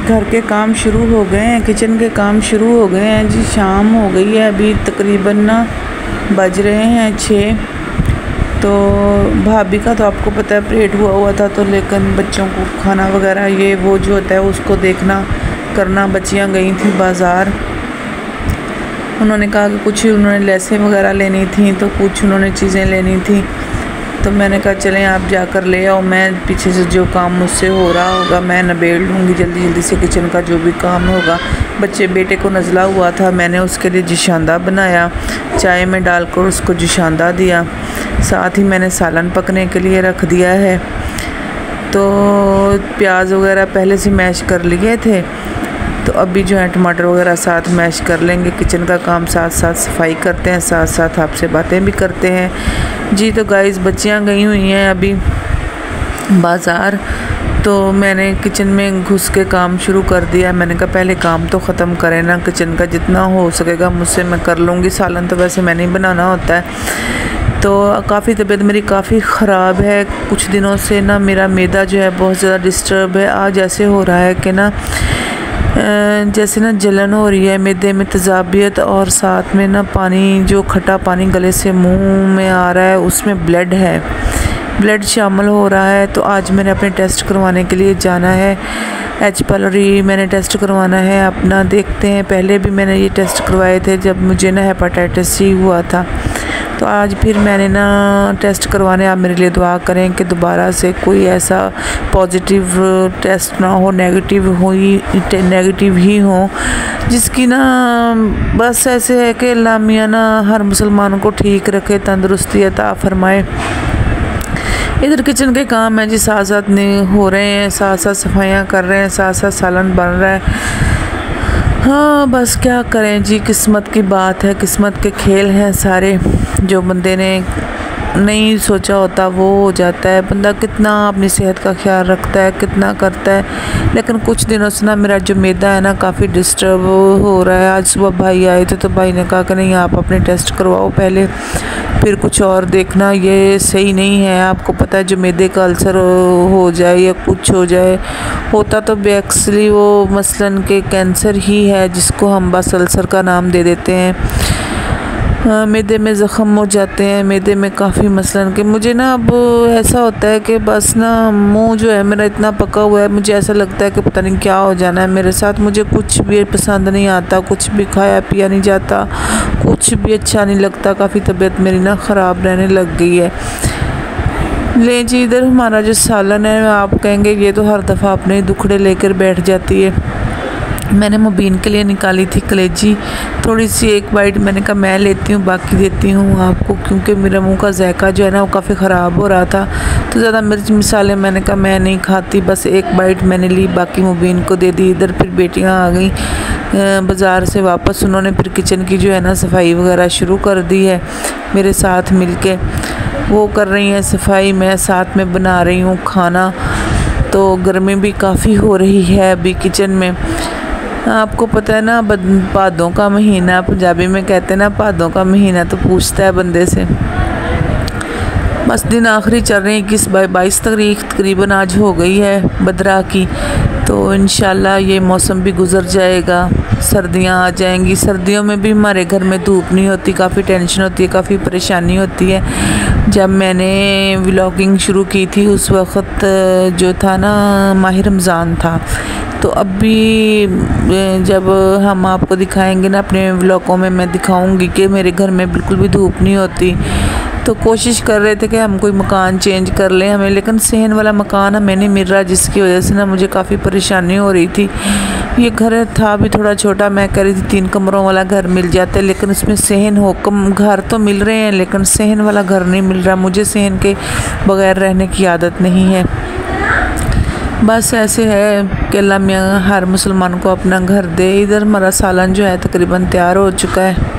घर के काम शुरू हो गए हैं, किचन के काम शुरू हो गए हैं जी। शाम हो गई है, अभी तकरीबन ना बज रहे हैं 6। तो भाभी का तो आपको पता है ऑपरेट हुआ था, तो लेकिन बच्चों को खाना वगैरह ये वो जो होता है उसको देखना करना। बच्चियाँ गई थी बाज़ार, उन्होंने कहा कि कुछ उन्होंने लेसें वगैरह लेनी थी, तो कुछ उन्होंने चीज़ें लेनी थी। तो मैंने कहा चलें आप जाकर ले आओ, मैं पीछे से जो काम मुझसे हो रहा होगा मैं निबेड़ लूँगी जल्दी जल्दी से, किचन का जो भी काम होगा। बेटे को नज़ला हुआ था, मैंने उसके लिए जुशांदा बनाया, चाय में डालकर उसको जुशांदा दिया। साथ ही मैंने सालन पकने के लिए रख दिया है। तो प्याज वगैरह पहले से मैश कर लिए थे, तो अभी जो है टमाटर वगैरह साथ मैश कर लेंगे। किचन का काम साथ साथ सफाई करते हैं, साथ साथ आपसे बातें भी करते हैं जी। तो गाइस बच्चियां गई हुई हैं अभी बाज़ार, तो मैंने किचन में घुस के काम शुरू कर दिया। मैंने कहा पहले काम तो ख़त्म करें ना, किचन का जितना हो सकेगा मुझसे मैं कर लूँगी। सालन तो वैसे मैंने ही बनाना होता है। तो काफ़ी तबीयत मेरी काफ़ी ख़राब है, कुछ दिनों से ना मेरा मैदा जो है बहुत ज़्यादा डिस्टर्ब है। आज ऐसे हो रहा है कि ना जैसे ना जलन हो रही है, मैदे में तेज़ाबियत, और साथ में ना पानी जो खट्टा पानी गले से मुंह में आ रहा है, उसमें ब्लड शामिल हो रहा है। तो आज मैंने अपने टेस्ट करवाने के लिए जाना है, H pylori मैंने टेस्ट करवाना है अपना। देखते हैं, पहले भी मैंने ये टेस्ट करवाए थे जब मुझे ना हेपेटाइटिस C हुआ था। तो आज फिर मैंने ना टेस्ट करवाने, आप मेरे लिए दुआ करें कि दोबारा से कोई ऐसा पॉजिटिव टेस्ट ना हो, नेगेटिव ही हो, जिसकी ना बस ऐसे है कि अल्लाह मियां ना हर मुसलमान को ठीक रखे, तंदुरुस्ती अता फरमाए। इधर किचन के काम है जी, साथ साथ नहीं हो रहे हैं, साथ साथ सफाइयाँ कर रहे हैं, साथ साथ सालन बन रहा है। हाँ बस क्या करें जी, किस्मत की बात है, किस्मत के खेल हैं सारे। जो बंदे ने नहीं सोचा होता वो हो जाता है। बंदा कितना अपनी सेहत का ख्याल रखता है, कितना करता है, लेकिन कुछ दिनों से ना मेरा जो मैदा है ना काफ़ी डिस्टर्ब हो रहा है। आज सुबह भाई आए थे, तो भाई ने कहा कि नहीं आप अपने टेस्ट करवाओ पहले, फिर कुछ और देखना, ये सही नहीं है। आपको पता है जो मैदे का अल्सर हो जाए या कुछ हो जाए, होता तो बेसिकली वो मसलन के कैंसर ही है, जिसको हम बस अल्सर का नाम दे देते हैं। मैदे में ज़ख़म हो जाते हैं, मैदे में काफ़ी मसलन के मुझे ना अब ऐसा होता है कि बस ना मुंह जो है मेरा इतना पका हुआ है, मुझे ऐसा लगता है कि पता नहीं क्या हो जाना है मेरे साथ। मुझे कुछ भी पसंद नहीं आता, कुछ भी खाया पिया नहीं जाता, कुछ भी अच्छा नहीं लगता। काफ़ी तबीयत मेरी ना ख़राब रहने लग गई है। ले जी, इधर हमारा जो सालन है, आप कहेंगे ये तो हर दफ़ा अपने ही दुखड़े लेकर बैठ जाती है। मैंने मुबीन के लिए निकाली थी कलेजी, थोड़ी सी एक बाइट मैंने कहा मैं लेती हूँ, बाकी देती हूँ आपको, क्योंकि मेरा मुंह का जायका जो है ना वो काफ़ी ख़राब हो रहा था। तो ज़्यादा मिर्च मसाले मैंने कहा मैं नहीं खाती, बस एक बाइट मैंने ली, बाकी मुबीन को दे दी। इधर फिर बेटियाँ आ गई बाज़ार से वापस, उन्होंने फिर किचन की जो है ना सफाई वगैरह शुरू कर दी है मेरे साथ मिल के। वो कर रही हैं सफाई, मैं साथ में बना रही हूँ खाना। तो गर्मी भी काफ़ी हो रही है अभी किचन में। आपको पता है ना भादों का महीना, पंजाबी में कहते हैं ना भादों का महीना, तो पूछता है बंदे से। बस दिन आखिरी चल रहे हैं, 22 तारीख तकरीबन आज हो गई है बदरा की। तो इंशाल्लाह ये मौसम भी गुज़र जाएगा, सर्दियाँ आ जाएंगी। सर्दियों में भी हमारे घर में धूप नहीं होती, काफ़ी टेंशन होती है, काफ़ी परेशानी होती है। जब मैंने व्लॉगिंग शुरू की थी उस वक़्त जो था ना माह रमज़ान था। तो अभी जब हम आपको दिखाएंगे ना अपने व्लॉगों में, मैं दिखाऊंगी कि मेरे घर में बिल्कुल भी धूप नहीं होती। तो कोशिश कर रहे थे कि हम कोई मकान चेंज कर लें हमें, लेकिन सहन वाला मकान हमें नहीं मिल रहा, जिसकी वजह से ना मुझे काफ़ी परेशानी हो रही थी। ये घर था भी थोड़ा छोटा, मैं कह रही थी 3 कमरों वाला घर मिल जाता है, लेकिन उसमें सहन हो कम घर तो मिल रहे हैं, लेकिन सहन वाला घर नहीं मिल रहा। मुझे सहन के बग़ैर रहने की आदत नहीं है। बस ऐसे है कि अल्लाह मियां हर मुसलमान को अपना घर दे। इधर हमारा सालन जो है तकरीबन तैयार हो चुका है।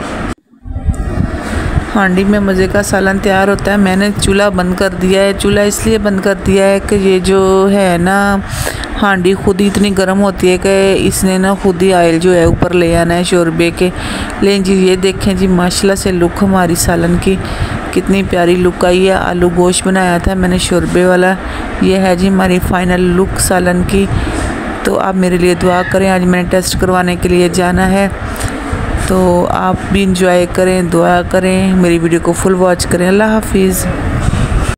हांडी में मज़े का सालन तैयार होता है। मैंने चूल्हा बंद कर दिया है। चूल्हा इसलिए बंद कर दिया है कि ये जो है ना हांडी खुद ही इतनी गर्म होती है कि इसने ना खुद ही ऑयल जो है ऊपर ले आना है शोरबे के। लेकिन जी ये देखें जी माशाल्लाह से लुक हमारी सालन की कितनी प्यारी लुक आई है। आलू गोश्त बनाया था मैंने शोरबे वाला। ये है जी हमारी फाइनल लुक सालन की। तो आप मेरे लिए दुआ करें। आज मैंने टेस्ट करवाने के लिए जाना है, तो आप भी इंजॉय करें, दुआ करें, मेरी वीडियो को फुल वॉच करें। अल्लाह हाफिज़।